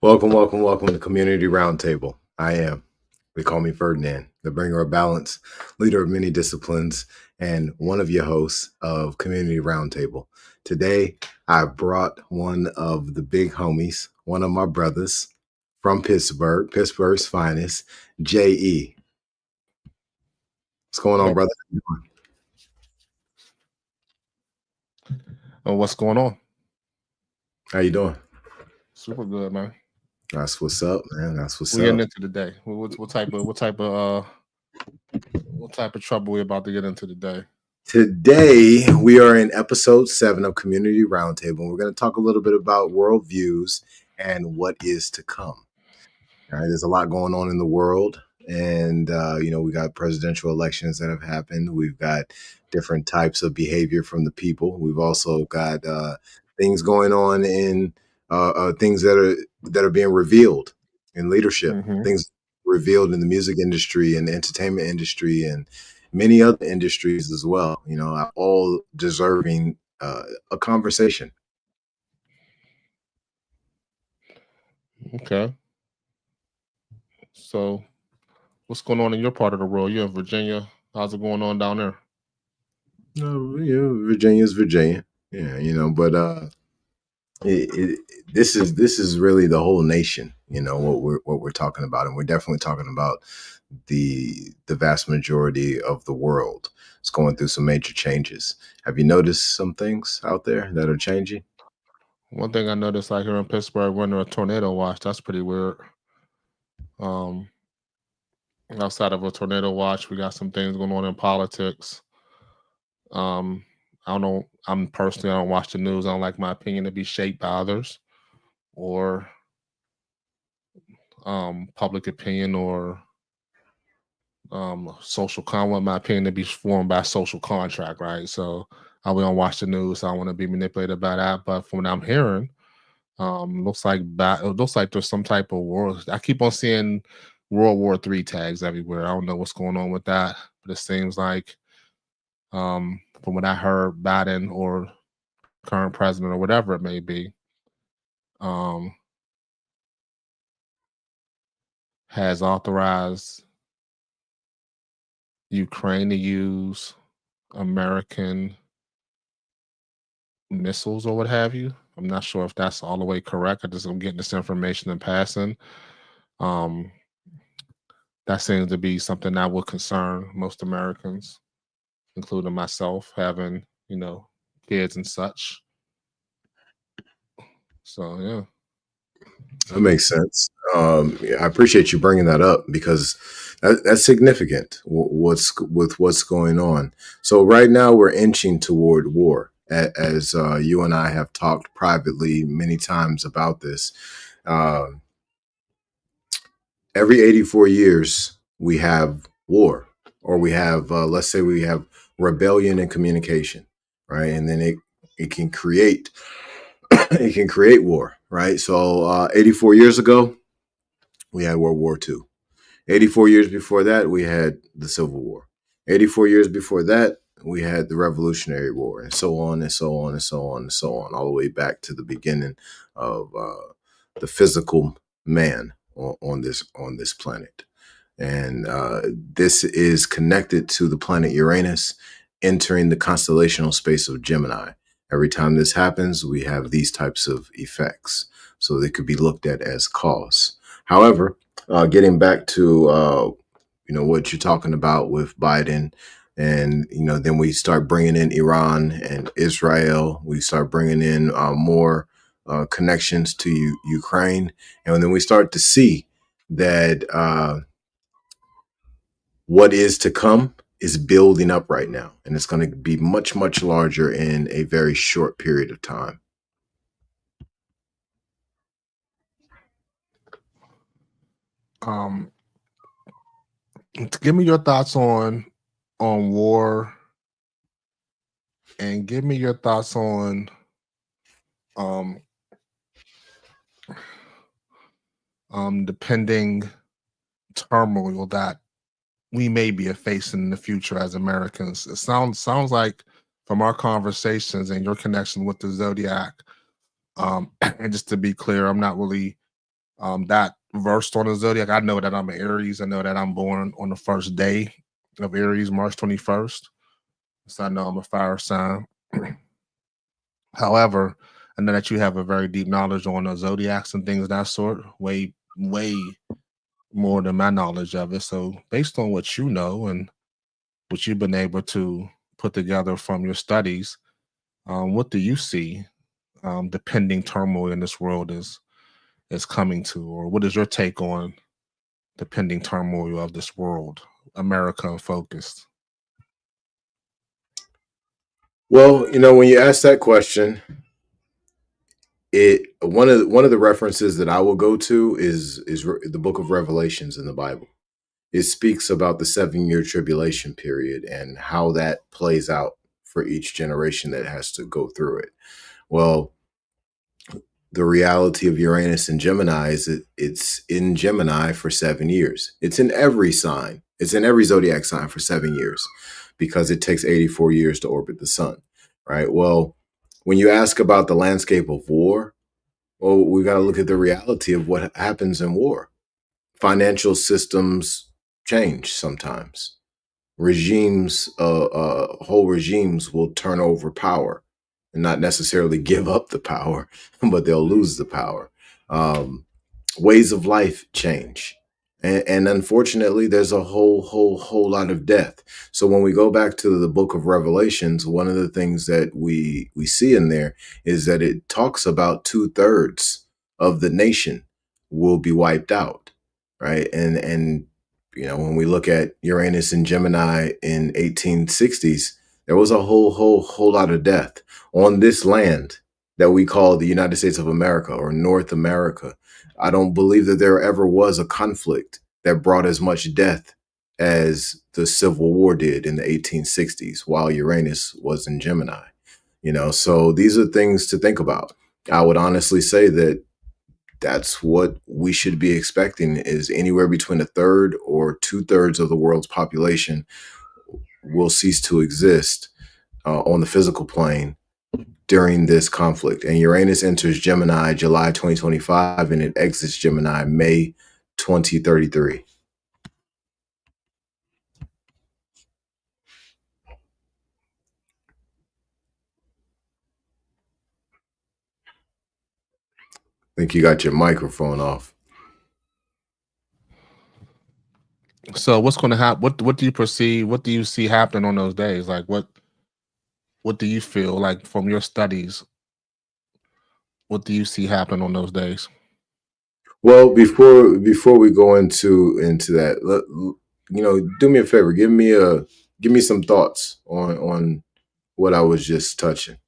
Welcome to Community Roundtable. They call me Ferdinand, the bringer of balance, leader of many disciplines, and one of your hosts of Community Roundtable. Today, I brought one of the big homies, one of my brothers from Pittsburgh, Pittsburgh's finest, J.E. What's going on, brother? What's going on? How you doing? Super good, man. That's what's up, man. That's what's We're up. getting into the day. What type of trouble we about to get into today? Today, we are in episode 7 of Community Roundtable. We're going to talk a little bit about worldviews and what is to come. All right, there's a lot going on in the world. And, we got presidential elections that have happened. We've got different types of behavior from the people. We've also got things going on in things that are being revealed in leadership, things revealed in the music industry and the entertainment industry and many other industries as well, all deserving a conversation. Okay. So, what's going on in your part of the world? You're in Virginia. How's it going on down there? Virginia's Virginia. Yeah, but this is really the whole nation. What we're talking about, and we're definitely talking about the vast majority of the world. It's going through some major changes. Have you noticed some things out there that are changing? One thing I noticed, like here in Pittsburgh, we're under a tornado watch. That's pretty weird. Outside of a tornado watch, we got some things going on in politics. I don't know. I don't watch the news. I don't like my opinion to be shaped by others or public opinion or social want my opinion to be formed by social contract, right? So I don't watch the news. I don't want to be manipulated by that. But from what I'm hearing, looks like there's some type of war. I keep on seeing World War III tags everywhere. I don't know what's going on with that, but it seems like from what I heard, Biden or current president or whatever it may be, has authorized Ukraine to use American missiles or what have you. I'm not sure if that's all the way correct. I'm getting this information in passing. That seems to be something that would concern most Americans, including myself, having, kids and such. So, yeah. That makes sense. I appreciate you bringing that up because that's significant. What's going on? So right now we're inching toward war, as you and I have talked privately many times about this. Every 84 years we have war, or we have let's say we have rebellion and communication, right? And then it can create war, right? So 84 years ago, we had World War II. 84 years before that, we had the Civil War. 84 years before that, we had the Revolutionary War, and so on and so on and so on and so on, all the way back to the beginning of the physical man on this planet. And this is connected to the planet Uranus entering the constellational space of Gemini. Every time this happens, we have these types of effects. So they could be looked at as cause. However, getting back to what you're talking about with Biden, and then we start bringing in Iran and Israel. We start bringing in more connections to Ukraine, and then we start to see that what is to come is building up right now, and it's going to be much, much larger in a very short period of time. Give me your thoughts on war, and give me your thoughts on the pending turmoil that we may be facing in the future as Americans. It sounds like from our conversations and your connection with the Zodiac, and just to be clear, I'm not really that versed on the zodiac. I know that I'm an Aries. I know that I'm born on the first day of Aries, March 21st. So I know I'm a fire sign. However, I know that you have a very deep knowledge on the zodiacs and things of that sort, way, way more than my knowledge of it. So, based on what you know and what you've been able to put together from your studies, what do you see the pending turmoil in this world is coming to, or what is your take on the pending turmoil of this world, America focused? Well, when you ask that question, it one of the references that I will go to is the book of Revelations in the Bible. It speaks about the 7-year tribulation period and how that plays out for each generation that has to go through it. Well, the reality of Uranus and Gemini is that it's in Gemini for 7 years. It's in every sign. It's in every zodiac sign for 7 years because it takes 84 years to orbit the sun, right? Well, when you ask about the landscape of war, well, we got to look at the reality of what happens in war. Financial systems change sometimes. Whole regimes will turn over power and not necessarily give up the power, but they'll lose the power. Um, Ways of life change. And unfortunately, there's a whole lot of death. So when we go back to the book of Revelations, one of the things that we see in there is that it talks about 2/3 of the nation will be wiped out, right? And when we look at Uranus and Gemini in 1860s, there was a whole lot of death on this land that we call the United States of America or North America. I don't believe that there ever was a conflict that brought as much death as the Civil War did in the 1860s while Uranus was in Gemini. So these are things to think about. I would honestly say that that's what we should be expecting is anywhere between 1/3 or 2/3 of the world's population will cease to exist on the physical plane during this conflict. And Uranus enters Gemini July 2025 and it exits Gemini May 2033. I think you got your microphone off. So, what's going to happen? What do you perceive? What do you see happening on those days? Like, what do you feel like from your studies? What do you see happening on those days? Well, before we go into that, do me a favor, give me some thoughts on what I was just touching.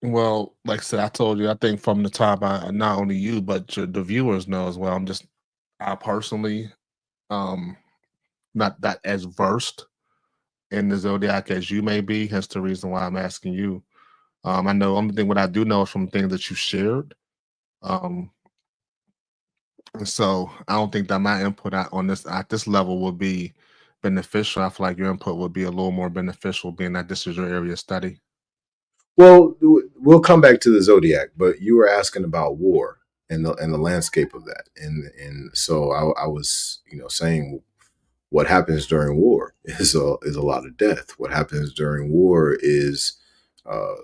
Well, like I said, I told you, I think from the top, not only you but the viewers know as well. I personally, um, not that as versed in the zodiac as you may be. Hence the reason why I'm asking you. I know only thing what I do know is from things that you shared. Um, and so I don't think that my input on this at this level would be beneficial. I feel like your input would be a little more beneficial, being that this is your area of study. Well, we'll come back to the zodiac, but you were asking about war and the landscape of that, and so I was saying what happens during war is a lot of death. What happens during war is uh,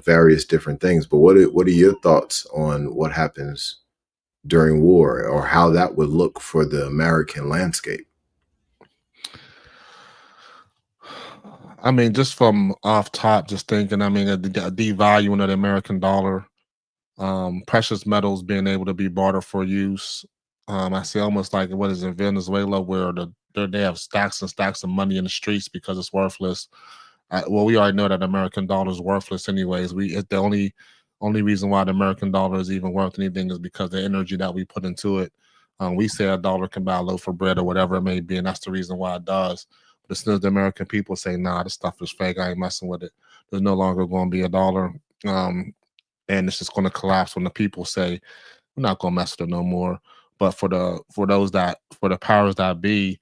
various different things. But what are your thoughts on what happens during war or how that would look for the American landscape? I mean, just from off top, just thinking. I mean, a devaluing of the American dollar, precious metals being able to be bartered for use. I see almost like what is in Venezuela, where they have stacks and stacks of money in the streets because it's worthless. Well, we already know that the American dollar is worthless, anyways. The only reason why the American dollar is even worth anything is because the energy that we put into it. We say a dollar can buy a loaf of bread or whatever it may be, and that's the reason why it does. But as soon as the American people say, "Nah, this stuff is fake. I ain't messing with it," there's no longer going to be a dollar. And it's just going to collapse when the people say we're not going to mess with it no more. But for the powers that be,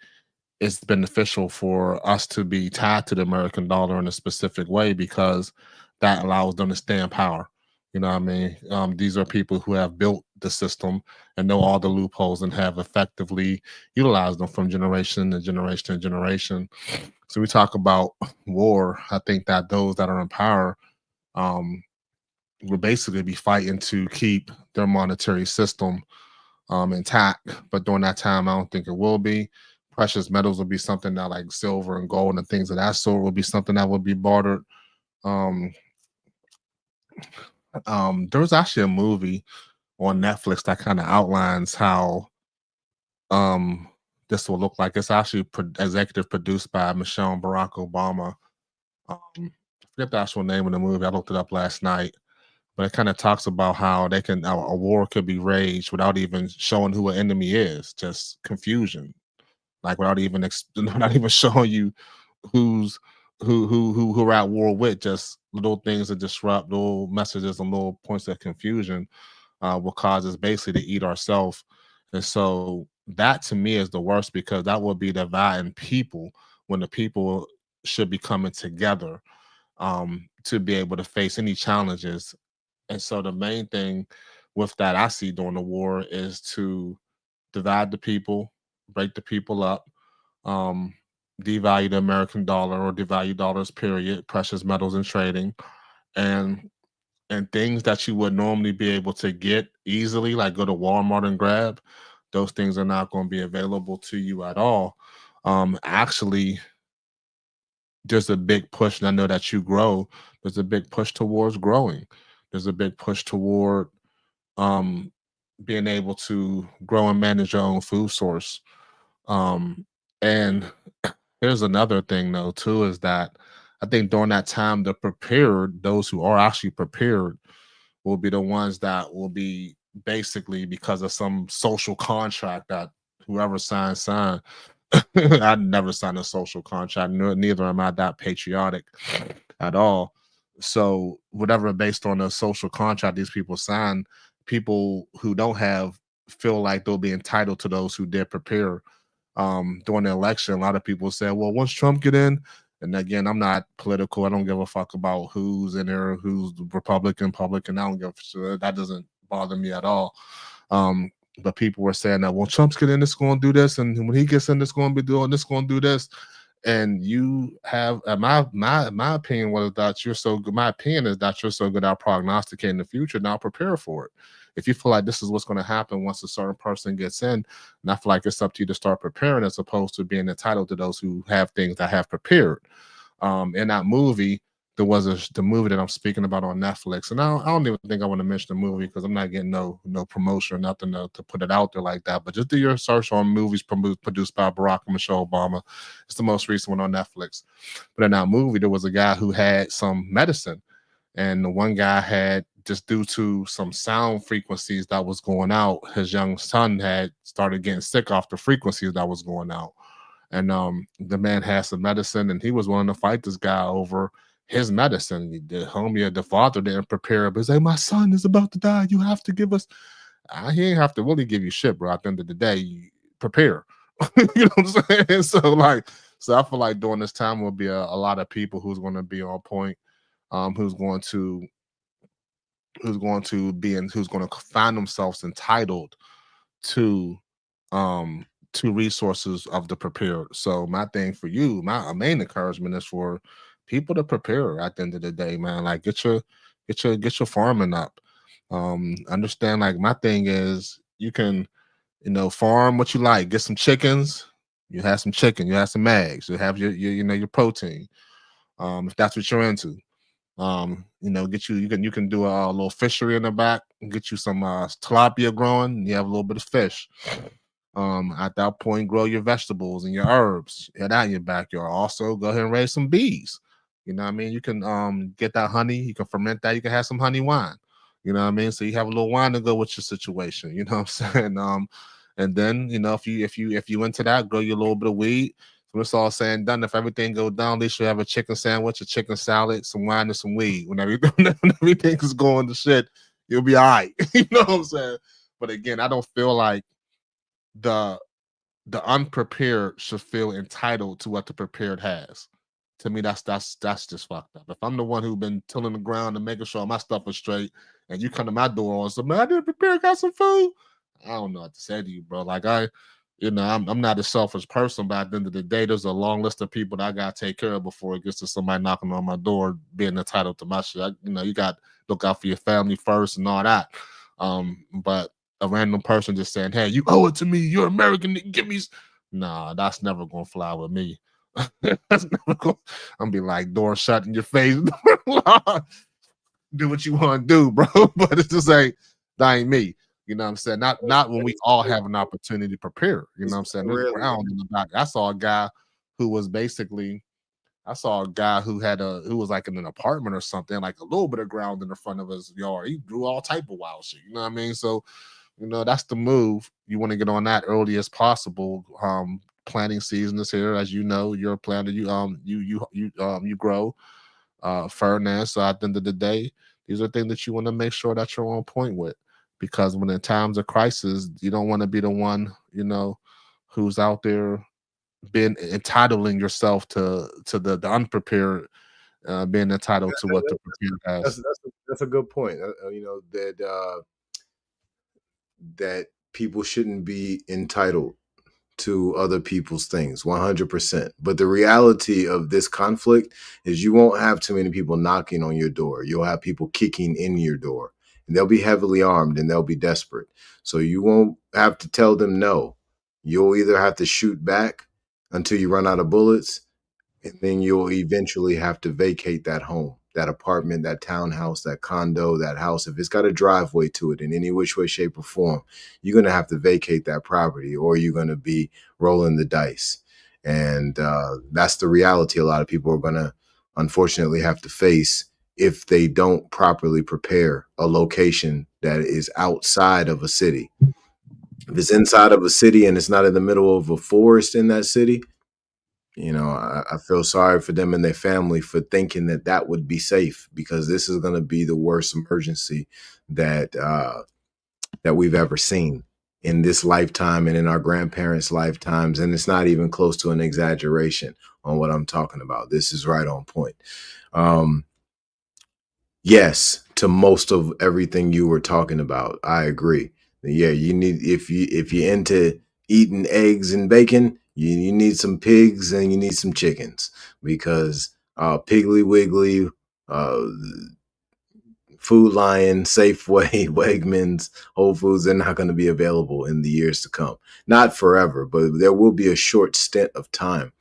it's beneficial for us to be tied to the American dollar in a specific way because that allows them to stay in power. You know what I mean? These are people who have built the system and know all the loopholes and have effectively utilized them from generation to generation to generation. So we talk about war. I think that those that are in power um, will basically be fighting to keep their monetary system intact. But during that time, I don't think it will be. Precious metals will be something that, like silver and gold and things of that sort, will be something that will be bartered. Um, there was actually a movie on Netflix that kind of outlines how um, this will look like. It's actually executive produced by Michelle and Barack Obama. I forget the actual name of the movie. I looked it up last night, but it kind of talks about how they can a war could be waged without even showing who an enemy is, just confusion, like without even without even showing you who's who are at war with, just little things that disrupt, little messages and little points of confusion will cause us basically to eat ourselves. And so that to me is the worst because that will be dividing people when the people should be coming together to be able to face any challenges. And so the main thing with that I see during the war is to divide the people, break the people up, um, devalue the American dollar or devalue dollars, period, precious metals and trading, and things that you would normally be able to get easily, like go to Walmart and grab, those things are not going to be available to you at all. Actually, there's a big push, and I know that you grow. There's a big push towards growing. There's a big push toward um, being able to grow and manage your own food source. And here's another thing, though, too, is that I think during that time, the prepared, those who are actually prepared, will be the ones that will be basically because of some social contract that whoever signed. I'd never signed a social contract. Neither am I that patriotic at all. So whatever based on a social contract these people sign, people who don't have feel like they'll be entitled to those who did prepare during the election. A lot of people said, well, once Trump get in, and again, I'm not political. I don't give a fuck about who's in there, who's Republican, Republican. I don't give a shit. That doesn't bother me at all. Um, but people were saying that, well, Trump's getting in, this going to do this, and when he gets in, this going to be doing this, going to do this. And you have my opinion was that you're so good. My opinion is that you're so good at prognosticating the future. Now prepare for it. If you feel like this is what's going to happen once a certain person gets in, and I feel like it's up to you to start preparing as opposed to being entitled to those who have things that have prepared. In that movie, there was the movie that I'm speaking about on Netflix, and I don't even think I want to mention the movie because I'm not getting no promotion or nothing to put it out there like that. But just do your search on movies produced by Barack and Michelle Obama. It's the most recent one on Netflix. But in that movie, there was a guy who had some medicine, and the one guy had, just due to some sound frequencies that was going out, his young son had started getting sick off the frequencies that was going out. And the man had some medicine, and he was willing to fight this guy over his medicine. The homie, the father didn't prepare, but he's like, my son is about to die. You have to give us. He ain't have to really give you shit, bro. At the end of the day, prepare. You know what I'm saying? So I feel like during this time will be a lot of people who's going to be on point, who's going to who's going to find themselves entitled to um resources of the prepared. So my thing for you, my main encouragement is for people to prepare at the end of the day, man. Like get your farming up. Understand, like my thing is you can, farm what you like, get some chickens, you have some chicken, you have some eggs, you have your protein. If that's what you're into. Get you can do a little fishery in the back, get you some tilapia growing, you have a little bit of fish. At that point, grow your vegetables and your herbs. Get out in your backyard. Also, go ahead and raise some bees. You know what I mean? You can get that honey, you can ferment that, you can have some honey wine. You know what I mean? So you have a little wine to go with your situation. You know what I'm saying? And then if you into that, grow your little bit of weed. When it's all said and done, if everything goes down, at least you have a chicken sandwich, a chicken salad, some wine, and some weed. When everything is going to shit, you'll be all right. You know what I'm saying? But again, I don't feel like the unprepared should feel entitled to what the prepared has. To me, that's just fucked up. If I'm the one who's been tilling the ground and making sure my stuff is straight, and you come to my door on some, man, I didn't prepare, got some food. I don't know what to say to you, bro. Like I'm not a selfish person, but at the end of the day, there's a long list of people that I gotta take care of before it gets to somebody knocking on my door, being entitled to my shit. You got to look out for your family first and all that. But a random person just saying, "Hey, you owe it to me. You're American. Give me." Nah, that's never gonna fly with me. That's never gonna. I'm be like, door shut in your face. Do what you want to do, bro. But it's just like that ain't me. You know what I'm saying? Not when we all have an opportunity to prepare. You know what I'm saying? There's Really, ground in the back. I saw a guy who was basically I saw a guy who was like in an apartment or something, like a little bit of ground in the front of his yard. He grew all type of wild shit. You know what I mean? So, that's the move. You want to get on that early as possible. Planting season is here, as you know. You're a planter. You grow. Ferdinand. So at the end of the day, these are things that you want to make sure that you're on point with, because when in times of crisis, you don't want to be the one, who's out there being entitling yourself to the unprepared, being entitled to what the prepared has. that's a good point. That people shouldn't be entitled to other people's things 100%. But the reality of this conflict is you won't have too many people knocking on your door. You'll have people kicking in your door, and they'll be heavily armed and they'll be desperate. So you won't have to tell them no. You'll either have to shoot back until you run out of bullets, and then you'll eventually have to vacate that home, that apartment, that townhouse, that condo, that house. If it's got a driveway to it in any which way, shape, or form, you're going to have to vacate that property, or you're going to be rolling the dice. And that's the reality a lot of people are going to unfortunately have to face if they don't properly prepare a location that is outside of a city. If it's inside of a city and it's not in the middle of a forest in that city, I feel sorry for them and their family for thinking that that would be safe, because this is going to be the worst emergency that that we've ever seen in this lifetime and in our grandparents' lifetimes. And it's not even close to an exaggeration on what I'm talking about. This is right on point. Yes, to most of everything you were talking about, I agree. Yeah, you need, if you're into eating eggs and bacon, you need some pigs and you need some chickens, because Piggly Wiggly, uh, Food Lion, Safeway, Wegmans, Whole Foods, they're not going to be available in the years to come. Not forever, but there will be a short stint of time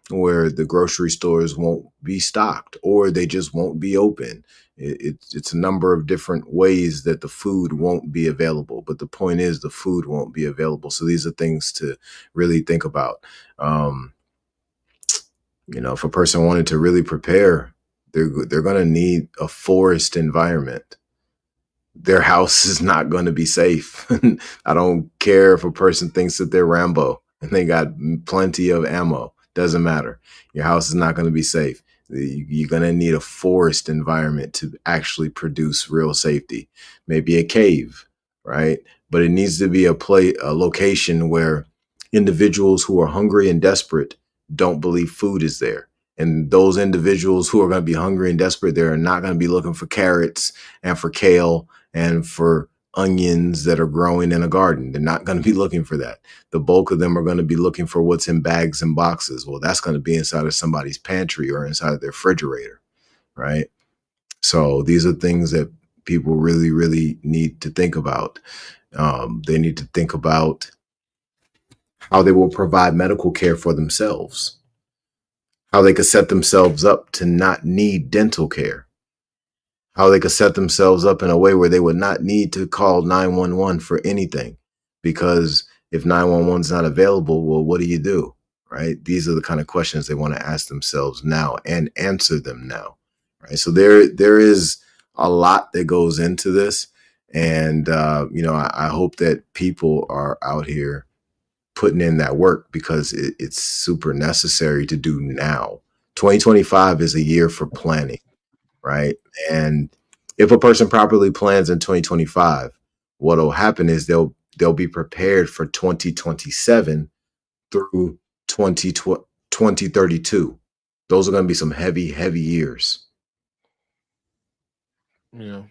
where the grocery stores won't be stocked, or they just won't be open. It's a number of different ways that the food won't be available, but the point is the food won't be available. So these are things to really think about. If a person wanted to really prepare, they're going to need a forest environment. Their house is not going to be safe. I don't care if a person thinks that they're Rambo and they got plenty of ammo. Doesn't matter. Your house is not going to be safe. You're going to need a forest environment to actually produce real safety. Maybe a cave, right? But it needs to be a location where individuals who are hungry and desperate don't believe food is there. And those individuals who are going to be hungry and desperate, they're not going to be looking for carrots and for kale and for onions that are growing in a garden. They're not going to be looking for that. The bulk of them are going to be looking for what's in bags and boxes. Well, that's going to be inside of somebody's pantry or inside of their refrigerator, right? So these are things that people really, really need to think about. They need to think about how they will provide medical care for themselves, how they could set themselves up to not need dental care, how they could set themselves up in a way where they would not need to call 911 for anything. Because if 911 is not available, well, what do you do? Right? These are the kind of questions they want to ask themselves now and answer them now. Right. So there is a lot that goes into this. And, I hope that people are out here putting in that work, because it's super necessary to do now. 2025 is a year for planning, right? And if a person properly plans in 2025, what'll happen is they'll be prepared for 2027 through 2032. Those are going to be some heavy, heavy years. Yeah.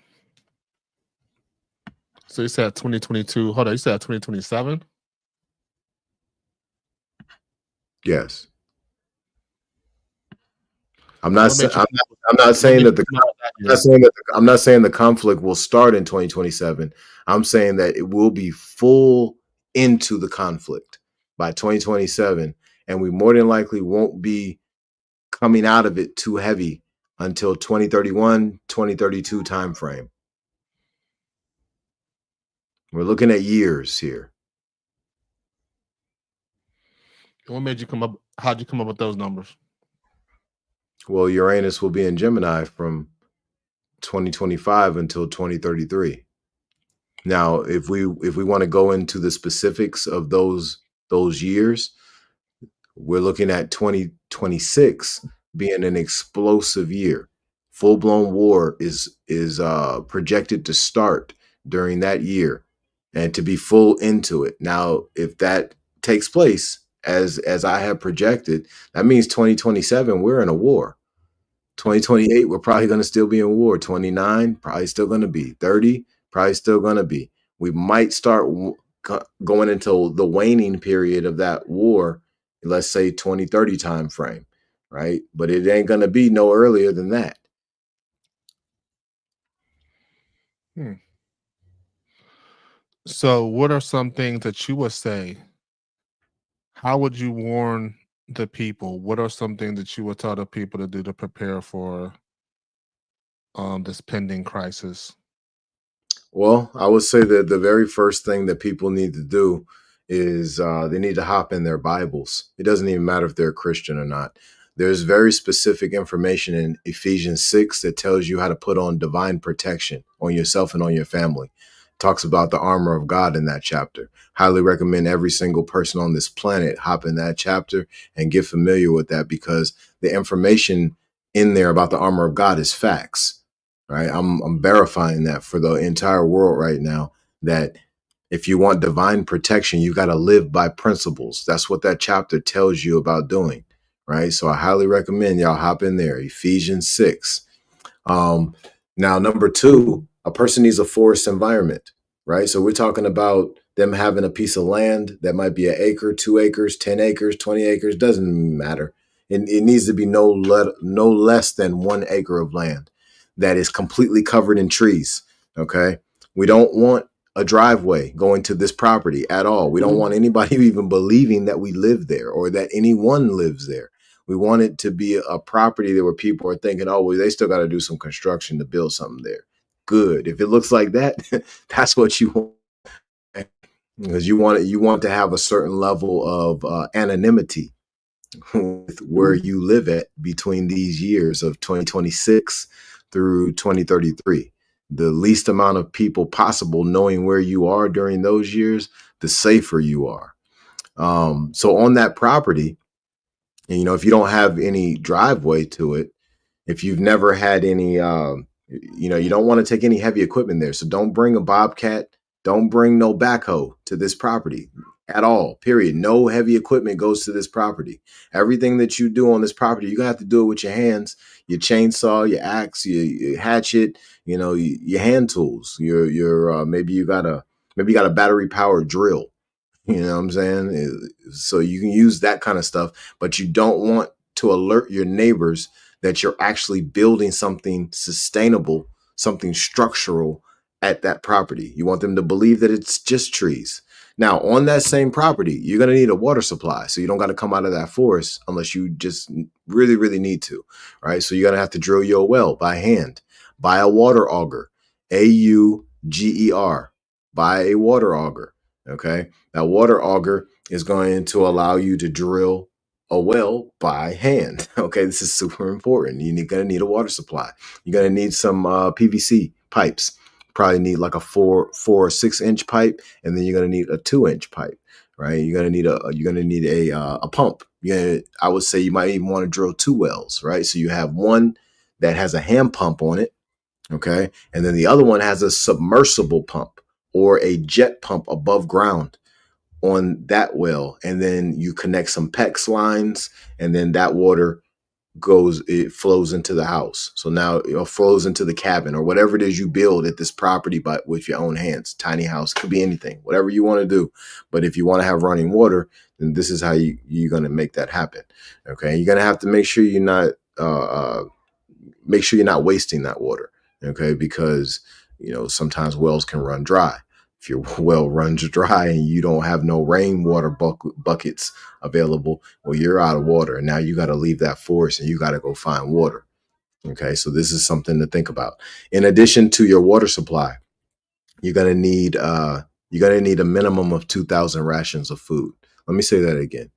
So you said 2022. Hold on, you said 2027? Yes. I'm So not what sa- made you come up I'm not what saying made that you the come up with that I'm not year? saying that I'm not saying the conflict will start in 2027. I'm saying that it will be full into the conflict by 2027, and we more than likely won't be coming out of it too heavy until 2031, 2032 timeframe. We're looking at years here. What made you come up how'd you come up with those numbers? Well, Uranus will be in Gemini from 2025 until 2033. Now, if we want to go into the specifics of those years, we're looking at 2026 being an explosive year. Full blown war is projected to start during that year, and to be full into it. Now, if that takes place as I have projected, that means 2027 we're in a war. 2028 we're probably going to still be in war. 29 probably still going to be. 30 probably still going to be. We might start going into the waning period of that war, let's say 2030 time frame, right? But it ain't going to be no earlier than that. Hmm. So what are some things that you would say? How would you warn the people? What are some things that you would tell the people to do to prepare for this pending crisis? Well, I would say that the very first thing that people need to do is they need to hop in their Bibles. It doesn't even matter if they're a Christian or not. There's very specific information in Ephesians 6 that tells you how to put on divine protection on yourself and on your family. Talks about the armor of God in that chapter. Highly recommend every single person on this planet hop in that chapter and get familiar with that, because the information in there about the armor of God is facts, right? I'm verifying that for the entire world right now, that if you want divine protection, you got to live by principles. That's what that chapter tells you about doing, right? So I highly recommend y'all hop in there. Ephesians 6. Um, Now, number two, a person needs a forest environment, right? So we're talking about them having a piece of land that might be an acre, 2 acres, 10 acres, 20 acres, doesn't matter. It needs to be no less than 1 acre of land that is completely covered in trees. Okay. We don't want a driveway going to this property at all. We don't want anybody even believing that we live there or that anyone lives there. We want it to be a property that where people are thinking, oh, well, they still got to do some construction to build something there. Good. If it looks like that, that's what you want, because you want to have a certain level of anonymity with where you live at between these years of 2026 through 2033. The least amount of people possible knowing where you are during those years, the safer you are. So on that property, and if you don't have any driveway to it, if you've never had any, you don't want to take any heavy equipment there. So don't bring a bobcat. Don't bring no backhoe to this property at all. Period. No heavy equipment goes to this property. Everything that you do on this property, you're gonna have to do it with your hands, your chainsaw, your axe, your hatchet, your hand tools. Your maybe you got a battery powered drill. You know what I'm saying? So you can use that kind of stuff, but you don't want to alert your neighbors that you're actually building something sustainable, something structural at that property. You want them to believe that it's just trees. Now, on that same property, you're going to need a water supply. So you don't got to come out of that forest unless you just really, really need to, right? So you're going to have to drill your well by hand, buy a water auger, AUGER, buy a water auger. Okay. That water auger is going to allow you to drill a well by hand. Okay, this is super important. You're going to need a water supply. You're going to need some PVC pipes. Probably need like a 4 or 6 inch pipe, and then you're going to need a 2 inch pipe. Right? You're going to need a pump. I would say you might even want to drill 2 wells. Right? So you have one that has a hand pump on it. Okay, and then the other one has a submersible pump or a jet pump above ground on that well, and then you connect some PEX lines, and then that water it flows into the house. So now it flows into the cabin or whatever it is you build at this property, but with your own hands. Tiny house, could be anything, whatever you want to do. But if you want to have running water, then this is how you're going to make that happen. Okay, you're going to have to make sure you're not wasting that water. Okay, because sometimes wells can run dry. If your well runs dry and you don't have no rainwater buckets available, well, you're out of water, and now you got to leave that forest and you got to go find water. Okay, so this is something to think about. In addition to your water supply, you're gonna need a minimum of 2,000 rations of food. Let me say that again.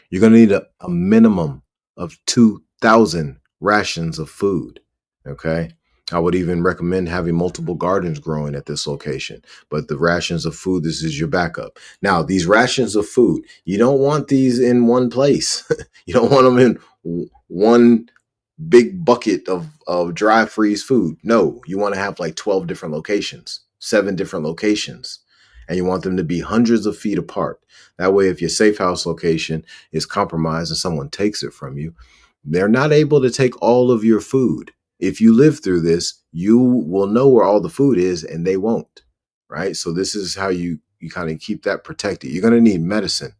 You're going to need a minimum of 2,000 rations of food. Okay. I would even recommend having multiple gardens growing at this location. But the rations of food, this is your backup. Now, these rations of food, you don't want these in one place. You don't want them in one big bucket of dry freeze food. No, you want to have like 12 different locations, 7 different locations. And you want them to be hundreds of feet apart. That way, if your safe house location is compromised and someone takes it from you, they're not able to take all of your food. If you live through this, you will know where all the food is and they won't, right? So this is how you kind of keep that protected. You're going to need medicine,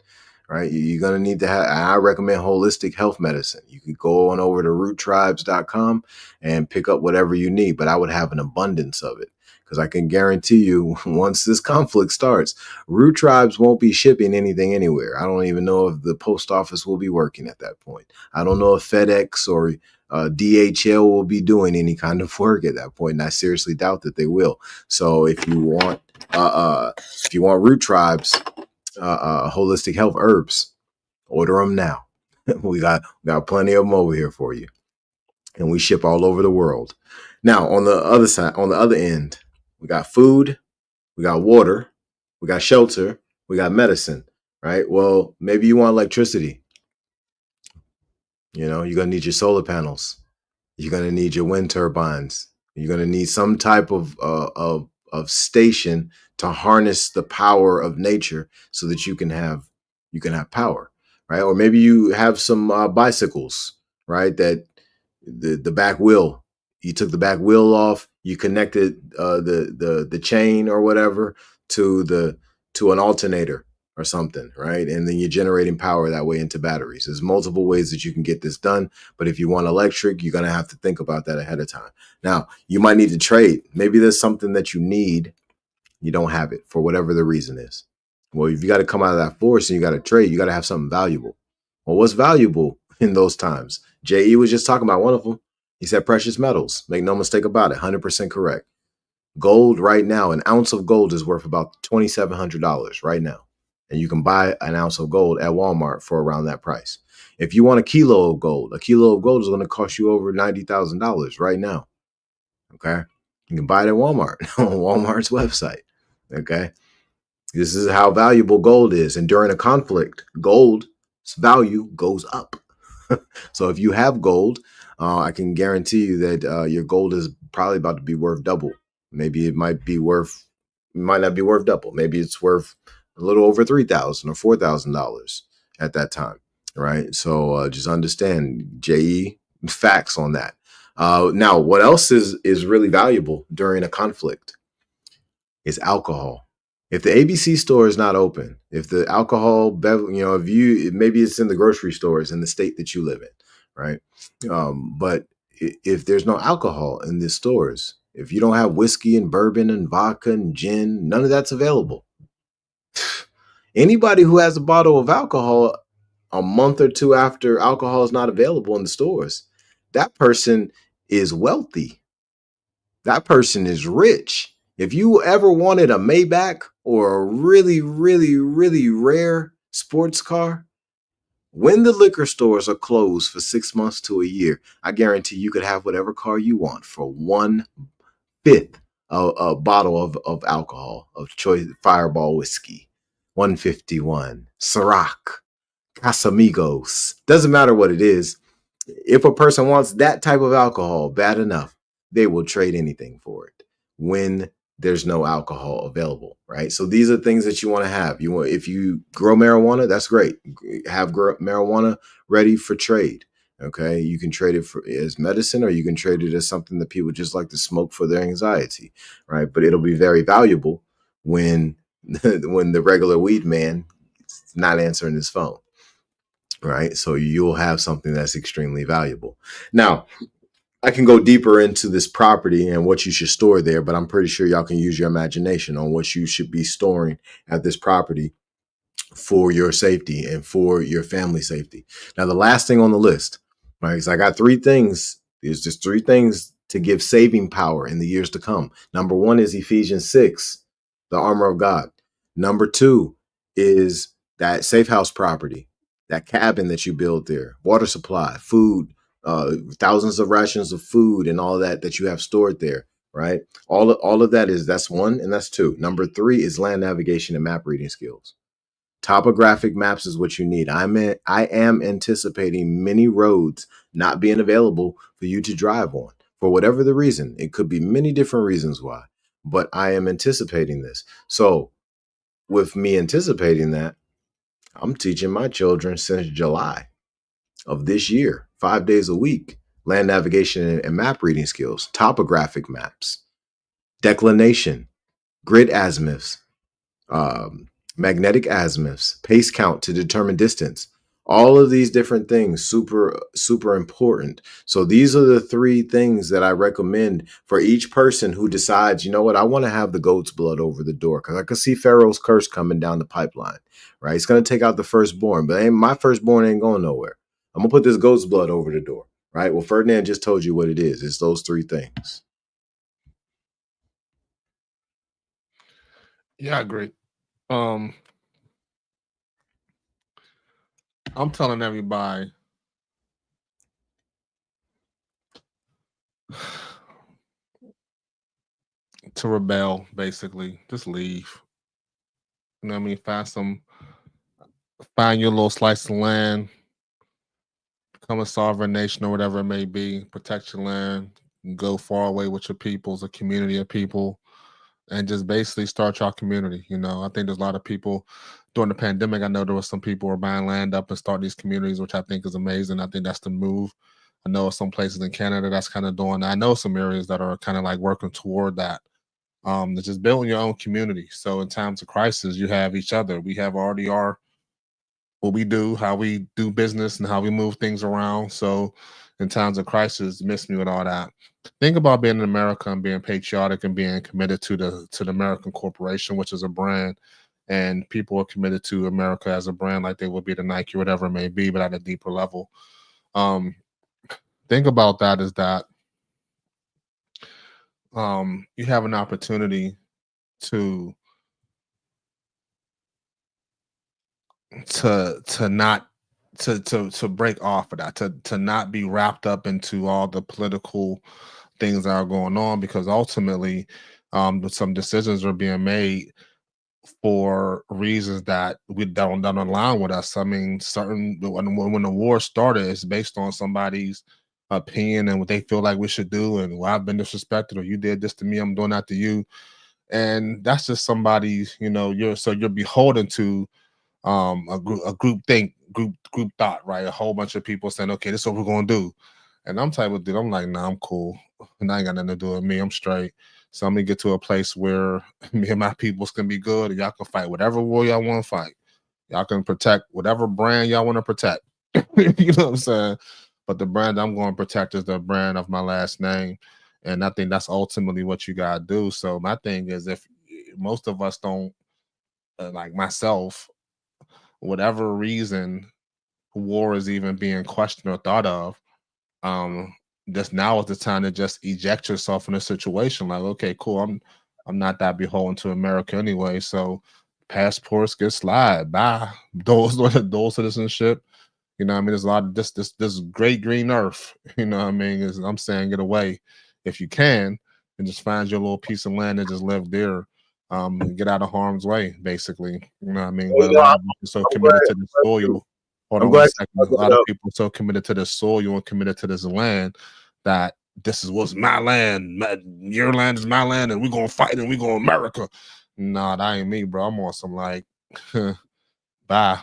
right? You're going to need to have, I recommend holistic health medicine. You could go on over to roottribes.com and pick up whatever you need, but I would have an abundance of it. Because I can guarantee you, once this conflict starts, Root Tribes won't be shipping anything anywhere. I don't even know if the post office will be working at that point. I don't know if FedEx or DHL will be doing any kind of work at that point, and I seriously doubt that they will. So if you want Root Tribes holistic health herbs, order them now. we got plenty of them over here for you, and we ship all over the world. Now on the other side, on the other end, we got food, we got water, we got shelter, we got medicine, right? Well, maybe you want electricity. You're going to need your solar panels. You're going to need your wind turbines. You're going to need some type of station to harness the power of nature so that you can have power, right? Or maybe you have some bicycles, right? That the back wheel, you took the back wheel off, you connected the chain or whatever to an alternator or something, right? And then you're generating power that way into batteries. There's multiple ways that you can get this done, but if you want electric, you're going to have to think about that ahead of time. Now, you might need to trade. Maybe there's something that you need, you don't have it for whatever the reason is. Well, if you got to come out of that forest and you got to trade, you got to have something valuable. Well, what's valuable in those times? J.E. was just talking about one of them. He said precious metals. Make no mistake about it. 100% correct. Gold right now, an ounce of gold is worth about $2,700 right now. And you can buy an ounce of gold at Walmart for around that price. If you want a kilo of gold is going to cost you over $90,000 right now. Okay. You can buy it at Walmart on Walmart's website. Okay. This is how valuable gold is. And during a conflict, gold's value goes up. So if you have gold, I can guarantee you that your gold is probably about to be worth double. Maybe it might not be worth double. Maybe it's worth a little over $3,000 or $4,000 at that time, right? So just understand J.E. facts on that. Now, what else is really valuable during a conflict is alcohol. If the ABC store is not open, if the alcohol, maybe it's in the grocery stores in the state that you live in, right? But if there's no alcohol in the stores, if you don't have whiskey and bourbon and vodka and gin, none of that's available. Anybody who has a bottle of alcohol a month or two after alcohol is not available in the stores, that person is wealthy. That person is rich. If you ever wanted a Maybach or a really, really, really rare sports car, when the liquor stores are closed for 6 months to a year, I guarantee you could have whatever car you want for 1/5 a bottle of alcohol, of choice Fireball whiskey, 151, Ciroc, Casamigos. Doesn't matter what it is. If a person wants that type of alcohol bad enough, they will trade anything for it when there's no alcohol available, right? So these are things that you want to have. If you grow marijuana, that's great. Have marijuana ready for trade. Okay, you can trade it as medicine, or you can trade it as something that people just like to smoke for their anxiety, right? But it'll be very valuable when when the regular weed man is not answering his phone, right? So you'll have something that's extremely valuable. Now, I can go deeper into this property and what you should store there, but I'm pretty sure y'all can use your imagination on what you should be storing at this property for your safety and for your family safety. Now, the last thing on the list, right? Because I got three things. There's just three things to give saving power in the years to come. Number one is Ephesians 6, the armor of God. Number two is that safe house property, that cabin that you build there, water supply, food, thousands of rations of food and all that you have stored there, right? All of that that's one, and that's two. Number three is land navigation and map reading skills. Topographic maps is what you need. I am anticipating many roads not being available for you to drive on for whatever the reason. It could be many different reasons why, but I am anticipating this. So, with me anticipating that, I'm teaching my children since July of this year, 5 days a week, land navigation and map reading skills, topographic maps, declination, grid azimuths, magnetic azimuths, pace count to determine distance. All of these different things, super important. So these are the three things that I recommend for each person who decides, you know what, I want to have the goat's blood over the door, because I could see Pharaoh's curse coming down the pipeline, right? It's going to take out the firstborn, but my firstborn ain't going nowhere. I'm going to put this goat's blood over the door, right? Well, Ferdinand just told you what it is. It's those three things. Yeah, I agree. I'm telling everybody to rebel, basically. Just leave. You know what I mean? Find your little slice of land, become a sovereign nation or whatever it may be, protect your land, go far away with your peoples, a community of people, and just basically start your community. I think there's a lot of people during the pandemic. I know there was some people who are buying land up and start these communities, which I think is amazing. I think that's the move. I know some places in Canada that's kind of doing that. I know some areas that are kind of like working toward that. That's just building your own community. So in times of crisis, you have each other. We have already what we do, how we do business, and how we move things around. So in times of crisis, miss me with all that. Think about being in America and being patriotic and being committed to the American corporation, which is a brand. And people are committed to America as a brand, like they would be to Nike or whatever it may be, but at a deeper level. Um, think about that is that you have an opportunity to not to break off of that, to not be wrapped up into all the political things that are going on, because ultimately some decisions are being made for reasons that we don't align with us. I mean, when the war started, it's based on somebody's opinion and what they feel like we should do, and well, I've been disrespected, or you did this to me, I'm doing that to you. And that's just somebody's, you're beholden to a group thought, right? A whole bunch of people saying, okay, this is what we're gonna do. And I'm type of dude, I'm like, nah, I'm cool. And I ain't got nothing to do with me. I'm straight. So I'm gonna get to a place where me and my peoples can be good, and y'all can fight whatever war y'all want to fight. Y'all can protect whatever brand y'all want to protect. You know what I'm saying? But the brand I'm going to protect is the brand of my last name. And I think that's ultimately what you gotta do. So my thing is, if most of us don't, like myself, whatever reason war is even being questioned or thought of, um, just now is the time to just eject yourself in a situation. Like, okay, cool, I'm not that beholden to America anyway, so passports get slide. Bye. Dual citizenship. You know what I mean? There's a lot of this great green earth. You know what I mean? I'm saying get away if you can, and just find your little piece of land and just live there. Get out of harm's way, basically. You know what I mean? Well, But a lot of people are so committed to the soil. Hold I'm on one glad second. you A brought lot that of up. people are so committed to the soil and committed to this land that this is what's my land. Your land is my land, and we're gonna fight and we're gonna America. Nah, that ain't me, bro. I'm on some like bye.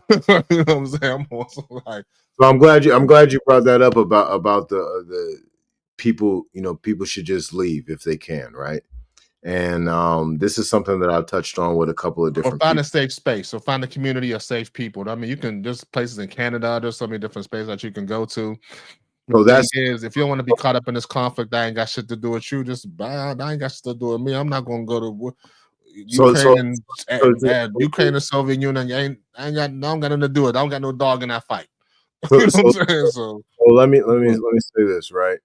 You know what I'm saying? I'm also like, So I'm glad you brought that up about the people. You know, people should just leave if they can, right? And this is something that I've touched on with a couple of or different find a people. safe space. So find a community of safe people. I mean, you can, there's places in Canada, there's so many different spaces that you can go to. But So the thing that's is, if you don't want to be caught up in this conflict, that ain't got shit to do with you. Just that ain't got shit to do with me. I'm not gonna go to so so Ukraine so Ukraine and Soviet Union. I ain't got, I don't got nothing to do with it. I don't got no dog in that fight. You so know what I'm so, saying? So so but let me say this, right?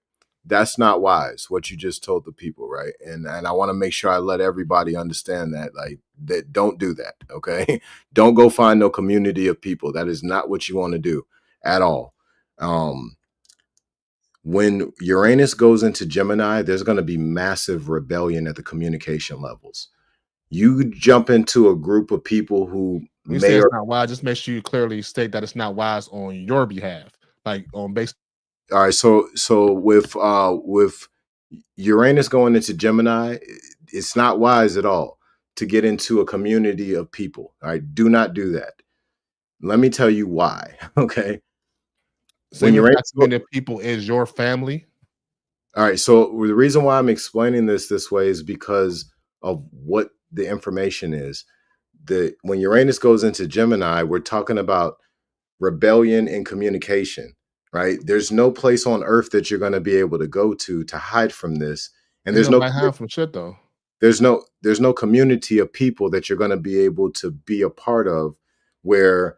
That's not wise what you just told the people, right? And I want to make sure I let everybody understand that, like, that don't do that, okay? Don't go find no community of people. That is not what you want to do at all. Um, when Uranus goes into Gemini, there's going to be massive rebellion at the communication levels. You jump into a group of people who when you say may it's or not wise, just make sure you clearly state that it's not wise on your behalf, like on base. all right. So with Uranus going into Gemini, it's not wise at all to get into a community of people. All right, do not do that. Let me tell you why. Okay, when Same if that Uranus go, community of people is your family. all right. So the reason why I'm explaining this way is because of what the information is. The when Uranus goes into Gemini, we're talking about rebellion and communication, right? There's no place on earth that you're going to be able to go to hide from this, and Ain't nobody hiding from shit though. there's no community of people that you're going to be able to be a part of where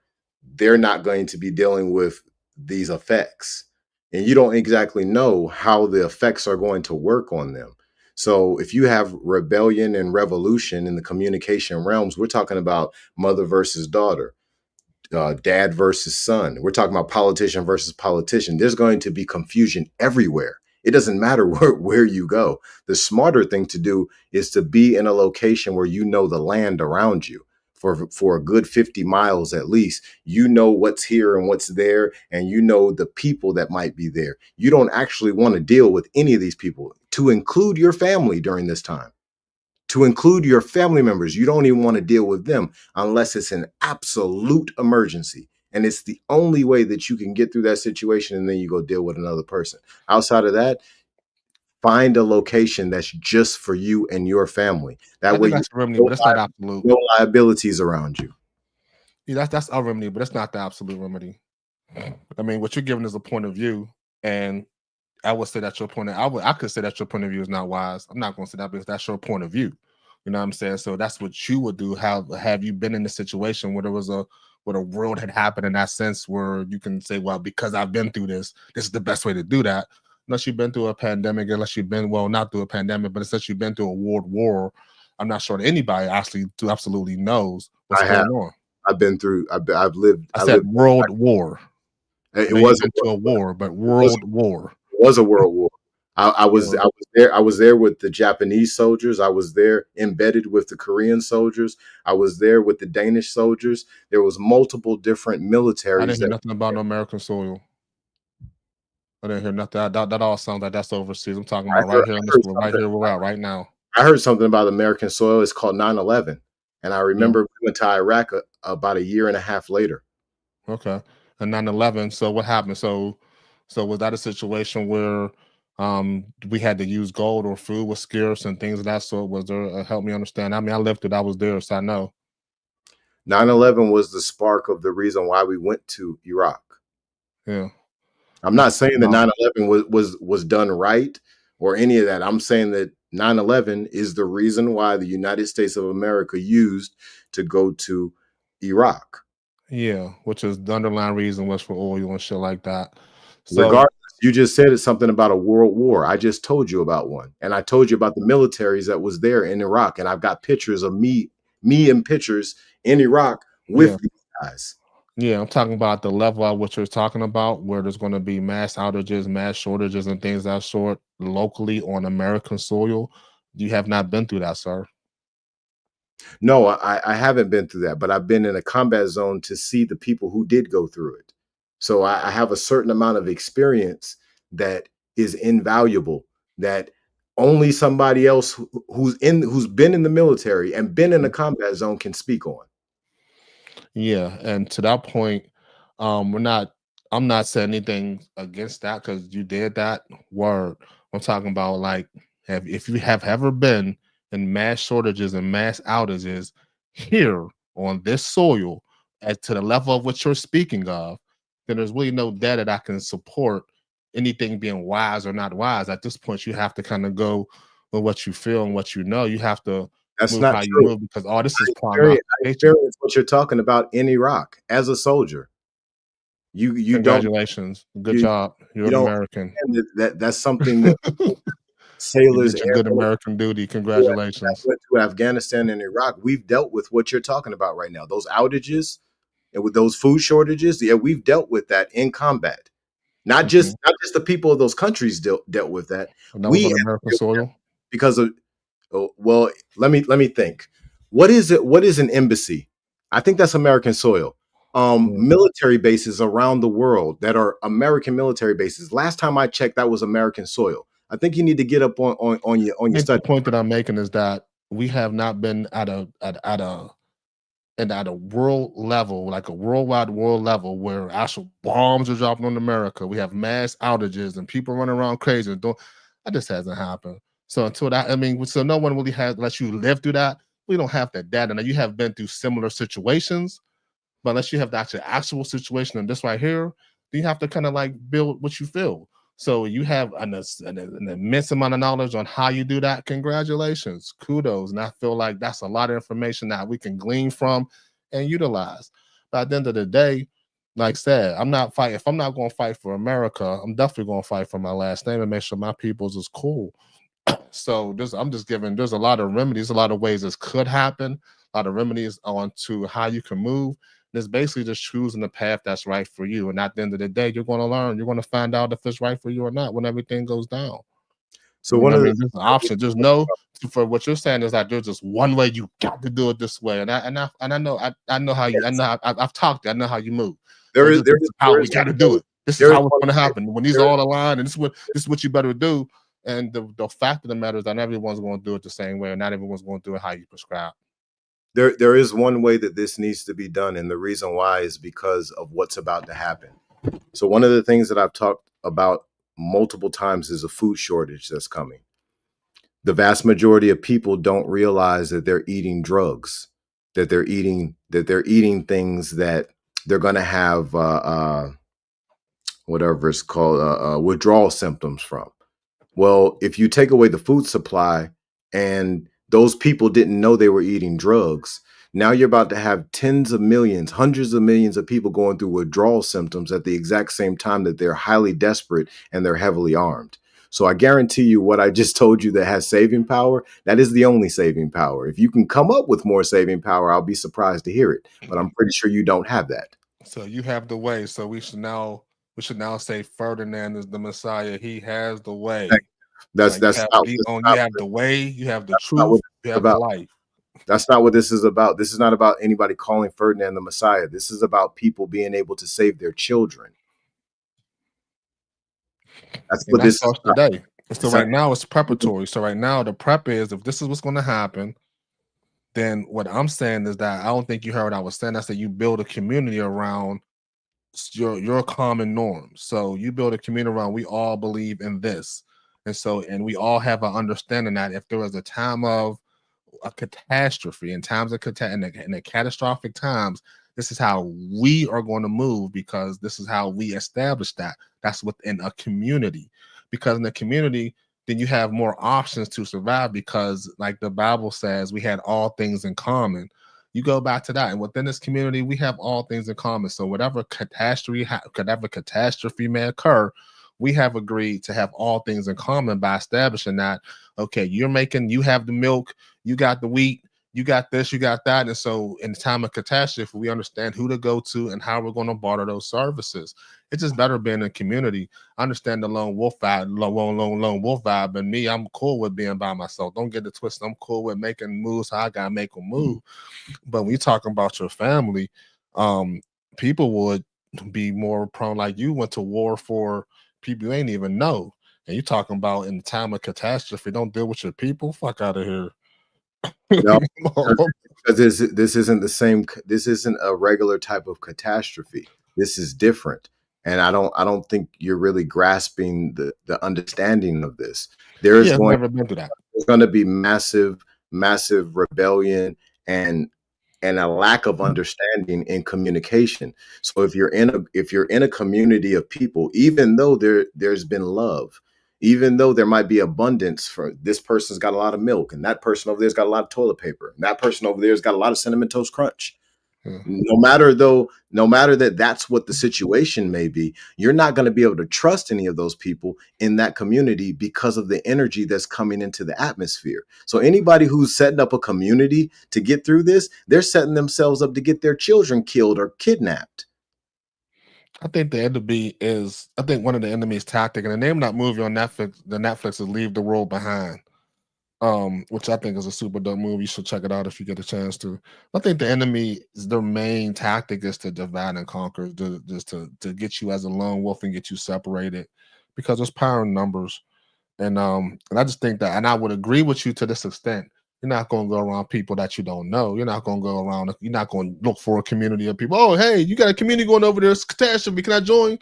they're not going to be dealing with these effects, and you don't exactly know how the effects are going to work on them. So if you have rebellion and revolution in the communication realms, we're talking about mother versus daughter, dad versus son. We're talking about politician versus politician. There's going to be confusion everywhere. It doesn't matter where you go. The smarter thing to do is to be in a location where you know the land around you for a good 50 miles at least. You know what's here and what's there, and you know the people that might be there. You don't actually want to deal with any of these people, to include your family during this time, to include your family members. You don't even want to deal with them unless it's an absolute emergency. And it's the only way that you can get through that situation. And then you go deal with another person. Outside of that, find a location that's just for you and your family. That I way, think you that's a remedy, no, but it's not absolute. no liabilities around you. Yeah, that's a remedy, but it's not the absolute remedy. I mean, what you're giving is a point of view, and I would say that your point of, I could say that your point of view is not wise. I'm not going to say that because that's your point of view. You know what I'm saying? So that's what you would do. Have you been in a situation where there was a where the world had happened in that sense where you can say, well, because I've been through this, this is the best way to do that. Unless you've been through a pandemic, unless you've been, well, not through a pandemic, but unless you've been through a world war, I'm not sure that anybody actually absolutely knows what's I have. going on. I've been through. I've I I said lived. world war. I It know you've was been to a war, but it was world war. it was a world war. Yeah. I was there. I was there with the Japanese soldiers. I was there embedded with the Korean soldiers. I was there with the Danish soldiers. There was multiple different I militaries didn't hear that. nothing about no American soil. I didn't hear nothing. That all sounds like that's overseas. I'm talking about right here in this world, right here where we're at right now. I heard something about American soil. It's called 9/11, and I Yeah. remember we went to Iraq about a year and a half later. Okay. And 9/11. So what happened? So was that a situation where we had to use gold or food was scarce and things of that sort? Was there help me understand? I mean, I lived it, I was there, so I know. 9/11 was the spark of the reason why we went to Iraq. Yeah. I'm not saying that 9/11 was done right or any of that. I'm saying that 9/11 is the reason why the United States of America used to go to Iraq. Yeah, which is the underlying reason was for oil and shit like that. So Regardless, you just said it's something about a world war. I just told you about one, and I told you about the militaries that was there in Iraq, and I've got pictures of me in pictures in Iraq yeah. with these guys. Yeah, I'm talking about the level at which you're talking about, where there's going to be mass outages, mass shortages, and things of that sort locally on American soil. You have not been through that, sir. No, I haven't been through that, but I've been in a combat zone to see the people who did go through it. So I have a certain amount of experience that is invaluable, that only somebody else who's been in the military and been in a combat zone can speak on. Yeah, and to that point, we're not. I'm not saying anything against that because you did that. Word. I'm talking about like, if you have ever been in mass shortages and mass outages here on this soil, at to the level of what you're speaking of, then there's really no data that can support anything being wise or not wise. At this point, you have to kind of go with what you feel and what you know. You have to That's move not how you true. move because all this is I prognostication. experienced what you're talking about in Iraq as a soldier. You don't Congratulations. Good you job. You're you an don't American. that's something that You sailors, did your good airmen American duty. that Congratulations. went to Afghanistan and Iraq, we've dealt with what you're talking about right now. Those outages and with those food shortages, yeah, we've dealt with that in combat. Mhm. Not just the people of those countries dealt with that. And that was We on have American dealt with that soil? because of well, let me think. What is it? What is an embassy? I think that's American soil. Mm. Military bases around the world that are American military bases. Last time I checked, that was American soil. I think you need to get up on I your think the study. point that I'm making is that we have not been at a world level, like a worldwide world level, where actual bombs are dropping on America. We have mass outages and people running around crazy and doing that just hasn't happened. So until that, I mean, so no one really has let you live through that. We don't have that data. Now you have been through similar situations, but unless you have the actual situation and this right here, then you have to kind of like build what you feel. So you have an immense amount of knowledge on how you do that. Congratulations, kudos, and I feel like that's a lot of information that we can glean from and utilize. But at the end of the day, like I said, I'm not fighting. If I'm not going to fight for America, I'm definitely going to fight for my last name and make sure my people's is cool. So I'm just giving. There's a lot of remedies, a lot of ways this could happen, a lot of remedies on to how you can move. And it's basically just choosing the path that's right for you. And at the end of the day, you're going to learn. You're going to find out if it's right for you or not when everything goes down. So You one know of what I the mean? There's an option. Just know for what you're saying is that there's just one way you got to do it this way. And I know I know how you I yes, know I've talked to you, I know how you move. So just this is how there we is got to do it. This is there is how it's one going to way. happen. When these There all align, and this is what you better do. And the fact of the matter is that not everyone's going to do it the same way, and not everyone's going to do it how you prescribe. there is one way that this needs to be done, and the reason why is because of what's about to happen. So one of the things that I've talked about multiple times is a food shortage that's coming. The vast majority of people don't realize that they're eating drugs, that they're eating things that they're going to have whatever it's called withdrawal symptoms from. Well, if you take away the food supply and those people didn't know they were eating drugs, now you're about to have tens of millions, hundreds of millions of people going through withdrawal symptoms at the exact same time that they're highly desperate and they're heavily armed. So I guarantee you what I just told you that has saving power, that is the only saving power. If you can come up with more saving power, I'll be surprised to hear it. But I'm pretty sure you don't have that. So you have the way. So we should now say Ferdinand is the Messiah. He has the way. That's Like you that's have not the that's on you not have the way, you have the that's not what truth, this you is have the about. life. That's not what this is about. This is not about anybody calling Ferdinand the Messiah. This is about people being able to save their children. That's And what that this is starts about. today. So It's right not- now it's preparatory. So right now the prep is if this is what's going to happen, then what I'm saying is that I don't think you heard what I was saying. I said you build a community around your common norms. So you build a community around we all believe in this. And we all have an understanding that if there was a time of a catastrophe in times of in the catastrophic times, this is how we are going to move because this is how we establish that. That's within a community. Because in the community, then you have more options to survive because, like the Bible says, we had all things in common. You go back to that, and within this community, we have all things in common. So whatever catastrophe may occur, we have agreed to have all things in common by establishing that. Okay, you have the milk, you got the wheat, you got this, you got that. And so in the time of catastrophe, we understand who to go to and how we're going to barter those services. It's just better being in a community. I understand the lone wolf vibe, and me, I'm cool with being by myself. Don't get it twisted. I'm cool with making moves how I gotta make them move. But when you're talking about your family, um, people would be more prone, like you went to war for people you ain't even know. And you talking about in the time of catastrophe, don't deal with your people. Fuck out of here. no, Come on. because this isn't the same. This isn't a regular type of catastrophe. This is different, and I don't think you're really grasping the understanding of this. There is Yeah, I've going never been through that. there's going to be massive rebellion and a lack of understanding in communication. So if you're in a community of people, even though there's been love, even though there might be abundance, for this person's got a lot of milk and that person over there's got a lot of toilet paper and that person over there's got a lot of cinnamon toast crunch, Yeah. no matter that that's what the situation may be, you're not going to be able to trust any of those people in that community because of the energy that's coming into the atmosphere. So anybody who's setting up a community to get through this, they're setting themselves up to get their children killed or kidnapped. I think the enemy is. I think one of the enemy's tactic, and the name of that movie on Netflix, the Netflix is "Leave the World Behind," which I think is a super dope movie. You should check it out if you get a chance to. I think the enemy, their main tactic is to divide and conquer, just to get you as a lone wolf and get you separated, because there's power in numbers. And I just think that, and I would agree with you to this extent. You're not going to go around people that you don't know. You're not going to go around. You're not going to look for a community of people. Oh, hey, you got a community going over there. It's catastrophe. Can I join?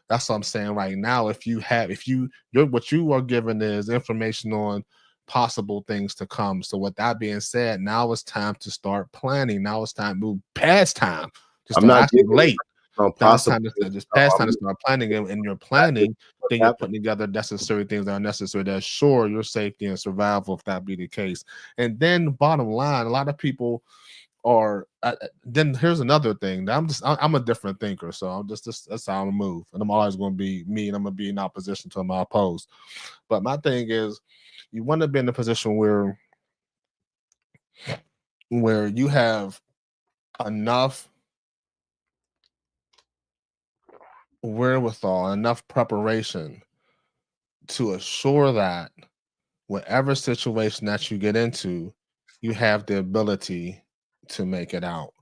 That's what I'm saying right now. You're what you are given is information on possible things to come. So with that being said, now it's time to start planning. Now it's time to move past time. Just I'm not actually giving late. from Now it's possible. time to just No, past time to I'm start planning, and you're not planning, what's then you're happening. putting together necessary things that are necessary to assure your safety and survival, if that be the case. And then bottom line, a lot of people are. Then here's another thing. I'm a different thinker, so I'm just that's how I move, and I'm always going to be me, and I'm going to be in opposition to my opposed. But my thing is, you want to be in a position where you have enough wherewithal, enough preparation to assure that whatever situation that you get into, you have the ability to make it out.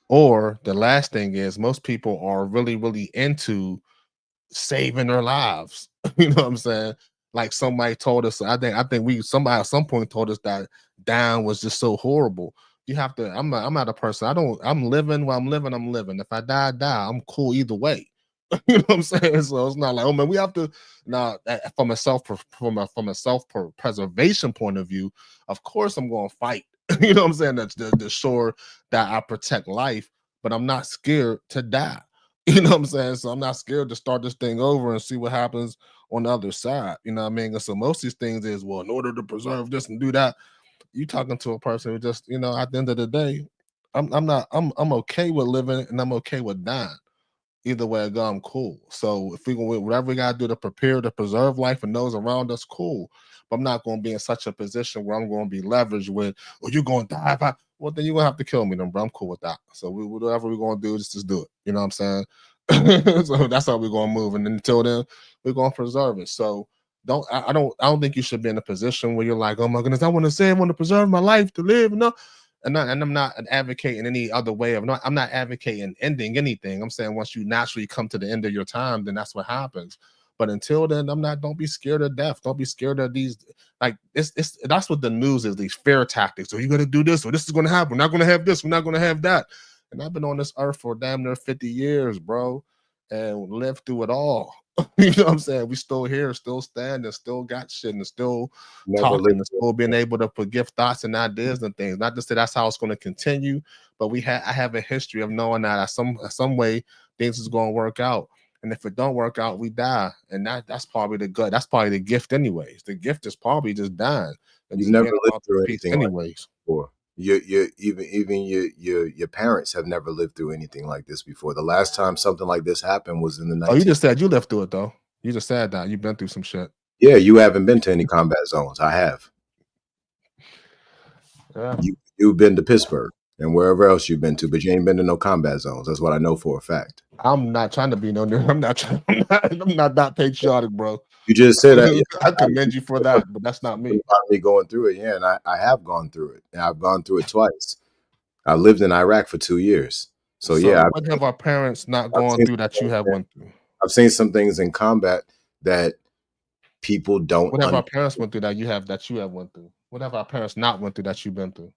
Or the last thing is, most people are really, really into saving their lives. You know what I'm saying? Like somebody told us, I think somebody at some point told us that down was just so horrible. You have to. I'm not a person. I'm living while I'm living. I'm living. If I die, I die. I'm cool either way. You know what I'm saying? So it's not like, oh man, we have to now from a self preservation point of view. Of course, I'm going to fight. You know what I'm saying? That's the sure that I protect life, but I'm not scared to die. You know what I'm saying? So I'm not scared to start this thing over and see what happens on the other side. You know what I mean? And so most of these things is, well, in order to preserve this and do that, you talking to a person who just, at the end of the day, I'm okay with living and I'm okay with dying. Either way I go, I'm cool. So if we can, whatever we gotta do to prepare to preserve life and those around us, cool. But I'm not going to be in such a position where I'm going to be leveraged with, "Oh, you're going to die." Well, then you're gonna have to kill me, then, bro. I'm cool with that. So whatever we're gonna do, just do it. You know what I'm saying? So that's how we're gonna move. And until then, we're gonna preserve it. So I don't think you should be in a position where you're like, "Oh my goodness, I want to preserve my life to live." No, I'm not advocating any other way of. I'm not advocating ending anything. I'm saying once you naturally come to the end of your time, then that's what happens. But until then, I'm not. Don't be scared of death. Don't be scared of these. Like it's that's what the news is. These fear tactics. So you're gonna do this, or this is gonna happen. We're not gonna have this. We're not gonna have that. And I've been on this earth for damn near 50 years, bro, and lived through it all. You know what I'm saying? We still here, still standing, still got shit, and still Never talking, lived and through still being anything. able to give thoughts and ideas and things. Not to say that's how it's going to continue, but I have a history of knowing that some way things is going to work out. And if it don't work out, we die. And that's probably the good. That's probably the gift, anyways. The gift is probably just dying and You've just never being lived around for through peace, anything like this anyways. before. Even your parents have never lived through anything like this before. The last time something like this happened was in the Oh, you 19. just said you lived through it though. You just said that you've been through some shit. Yeah, you haven't been to any combat zones. I have. Yeah. You've been to Pittsburgh and wherever else you've been to, but you ain't been to no combat zones. That's what I know for a fact. I'm not trying to be no nerd. I'm not trying. I'm not that patriotic, bro. You just said that. Yeah, I you commend you for said that, but that's not something me. about me going through it. Yeah, and I have gone through it. And I've gone through it twice. I lived in Iraq for 2 years. So So, yeah, what have our parents not I've gone seen through that you have went through? I've seen some things in combat that people don't What have our understand. parents went through that you have went through? What have our parents not went through that you've been through?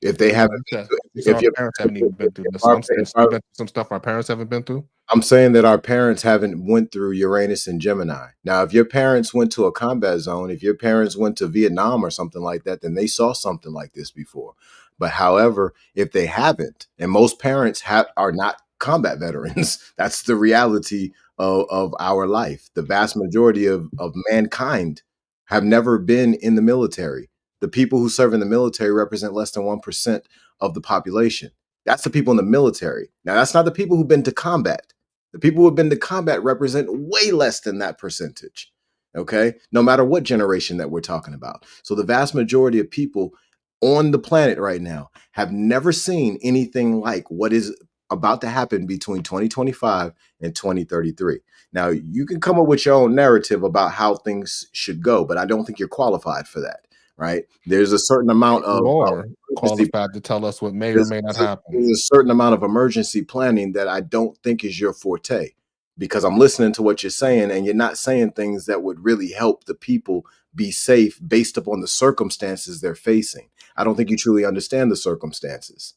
If they No, haven't you been said if our you parents haven't even been through if this. our I'm saying if our we've been through some stuff our parents haven't been through. I'm saying that our parents haven't went through Uranus and Gemini. Now, if your parents went to a combat zone, if your parents went to Vietnam or something like that, then they saw something like this before. But however, if they haven't, and most parents are not combat veterans, that's the reality of our life. The vast majority of mankind have never been in the military. The people who serve in the military represent less than 1% of the population. That's the people in the military. Now, that's not the people who've been to combat. The people who have been to combat represent way less than that percentage. Okay. No matter what generation that we're talking about. So the vast majority of people on the planet right now have never seen anything like what is about to happen between 2025 and 2033. Now, you can come up with your own narrative about how things should go, but I don't think you're qualified for that. Right. There's a certain amount You of are emergency qualified to tell us what may or there's may not a happen. there's a certain amount of emergency planning that I don't think is your forte, because I'm listening to what you're saying, and you're not saying things that would really help the people be safe based upon the circumstances they're facing. I don't think you truly understand the circumstances.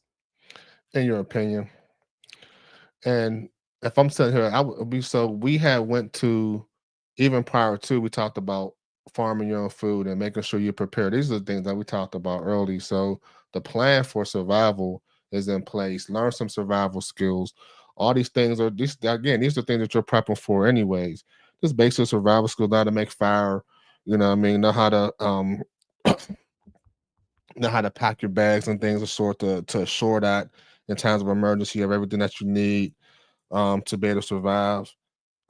In your opinion. And if I'm sitting here, I would be so we had went to even prior to we talked about farming your own food and making sure you're prepared. These are the things that we talked about early. So the plan for survival is in place. Learn some survival skills. All these things are these again, these are things that you're prepping for anyways. Just basic survival skills, know how to make fire, you know what I mean, know how to pack your bags and things of sort to assure that in times of emergency you have everything that you need to be able to survive.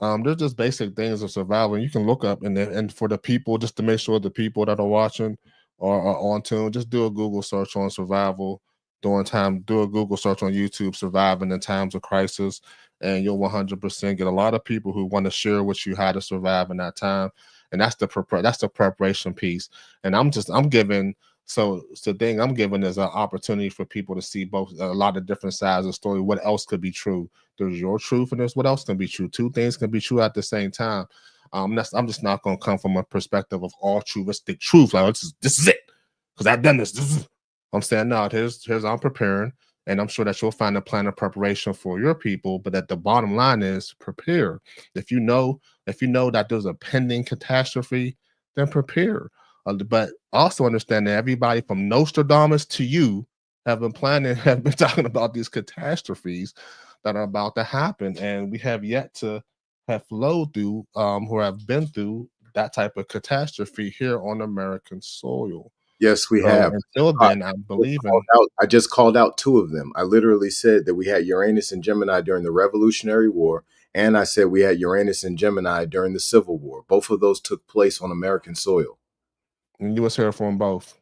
There's just basic things of survival. And you can look up and for the people, just to make sure the people that are watching are on tune, just do a Google search on survival during time. Do a Google search on YouTube, surviving in times of crisis, and you'll 100% get a lot of people who want to share with you how to survive in that time. And that's the preparation piece. And I'm giving so the thing I'm giving is an opportunity for people to see both a lot of different sides of the story. What else could be true? There's your truth and there's what else can be true. Two things can be true at the same time. I'm just not going to come from a perspective of all truistic truth. Like this is it because I've done this. I'm saying no. Here's I'm preparing, and I'm sure that you'll find a plan of preparation for your people. But at the bottom line is prepare. If you know that there's a pending catastrophe, then prepare. But also understand that everybody from Nostradamus to you have been planning, have been talking about these catastrophes that are about to happen, and we have yet to have flowed through, or have been through that type of catastrophe here on American soil. Yes, we So have. until then, I believe in I just called out two of them. I literally said that we had Uranus and Gemini during the Revolutionary War, and I said we had Uranus and Gemini during the Civil War. Both of those took place on American soil. and you was here for them both.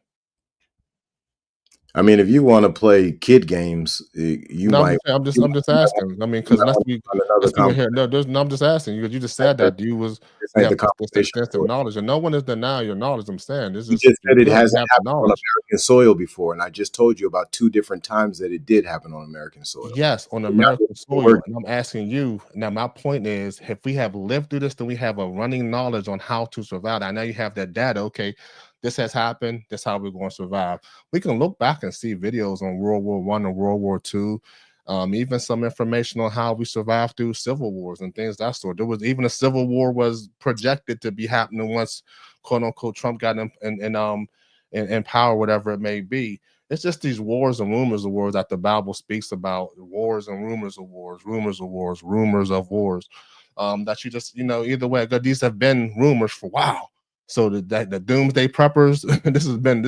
I mean, if you want to play kid games, No, I'm just saying, I'm just asking. I mean, you because might want to find another unless we were here, conversation. no, I'm just asking you. You just said that This you ain't the have this conversation extensive for it. knowledge, and no one is denying your knowledge. I'm saying this You is just you said it clearly hasn't have the happened on knowledge. American soil before, and I just told you about two different times that it did happen on American soil. Yes, on So now American we're soil. And I'm asking you now. My point is, if we have lived through this, then we have a running knowledge on how to survive. I know you have that data. Okay, this has happened. This is how we're going to survive. We can look back and see videos on World War One and World War Two. Even some information on how we survived through civil wars and things that sort. There was even a civil war was projected to be happening once, quote unquote, Trump got in power, whatever it may be. It's just these wars and rumors of wars that the Bible speaks about. Wars and rumors of wars, rumors of wars, rumors of wars. That you just, either way, these have been rumors for a while. So the doomsday preppers, this has been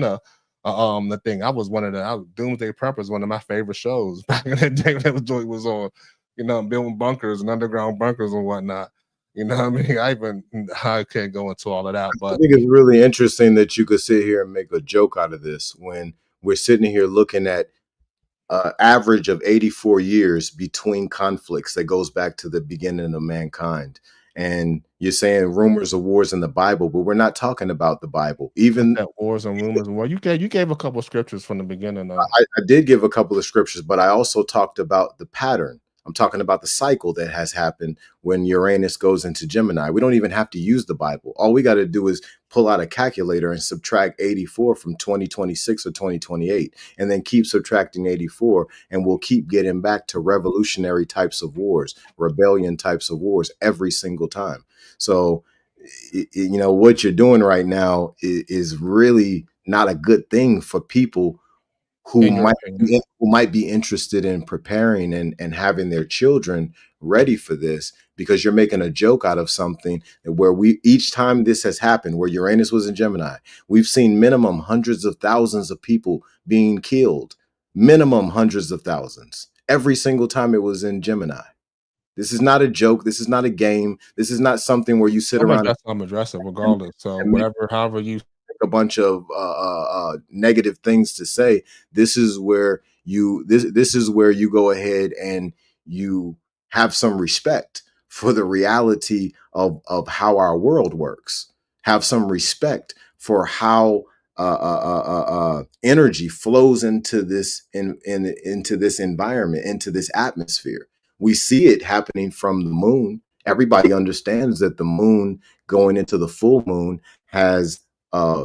the thing. I was one of Doomsday Preppers, one of my favorite shows back in the day when that joint was on, building bunkers and underground bunkers and whatnot. You know what I mean? I can't go into all of that, I but think it's really interesting that you could sit here and make a joke out of this when we're sitting here looking at average of 84 years between conflicts that goes back to the beginning of mankind. And you're saying rumors of wars in the Bible, but we're not talking about the Bible. I Even said wars and rumors. Well, you gave a couple of scriptures from the beginning, though. I did give a couple of scriptures, but I also talked about the pattern. I'm talking about the cycle that has happened when Uranus goes into Gemini. We don't even have to use the Bible. All we got to do is pull out a calculator and subtract 84 from 2026 or 2028, and then keep subtracting 84, and we'll keep getting back to revolutionary types of wars, rebellion types of wars every single time. So, what you're doing right now is really not a good thing for people who In your opinion. who might be interested in preparing and having their children ready for this, because you're making a joke out of something where we each time this has happened, where Uranus was in Gemini, we've seen minimum hundreds of thousands of people being killed, minimum hundreds of thousands every single time it was in Gemini. This is not a joke. This is not a game. This is not something where you sit around I'm addressing and, regardless. So and make whatever, however you a bunch of negative things to say. This is where this is where you go ahead and you have some respect for the reality of how our world works. Have some respect for how energy flows into this into this environment, into this atmosphere. We see it happening from the moon. Everybody understands that the moon going into the full moon has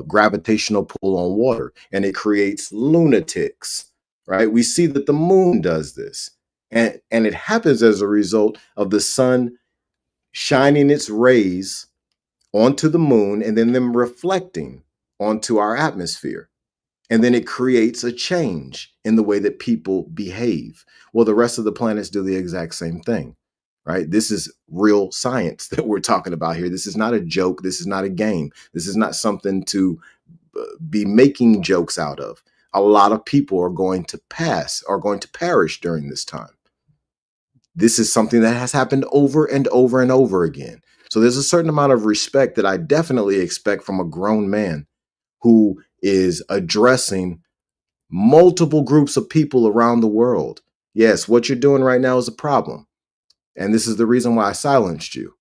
gravitational pull on water, and it creates lunatics, right? We see that the moon does this, and it happens as a result of the sun shining its rays onto the moon and then them reflecting onto our atmosphere. And then it creates a change in the way that people behave. Well, the rest of the planets do the exact same thing, right? This is real science that we're talking about here. This is not a joke. This is not a game. This is not something to be making jokes out of. A lot of people are going to perish during this time. This is something that has happened over and over and over again. So there's a certain amount of respect that I definitely expect from a grown man who is addressing multiple groups of people around the world. Yes, what you're doing right now is a problem. And this is the reason why I silenced you.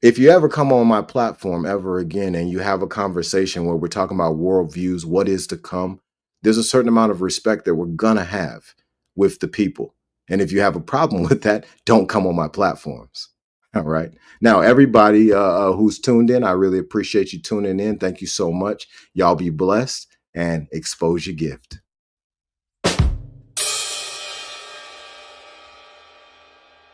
If you ever come on my platform ever again and you have a conversation where we're talking about worldviews, what is to come, there's a certain amount of respect that we're going to have with the people. And if you have a problem with that, don't come on my platforms. All right. Now, everybody who's tuned in, I really appreciate you tuning in. Thank you so much. Y'all be blessed and expose your gift.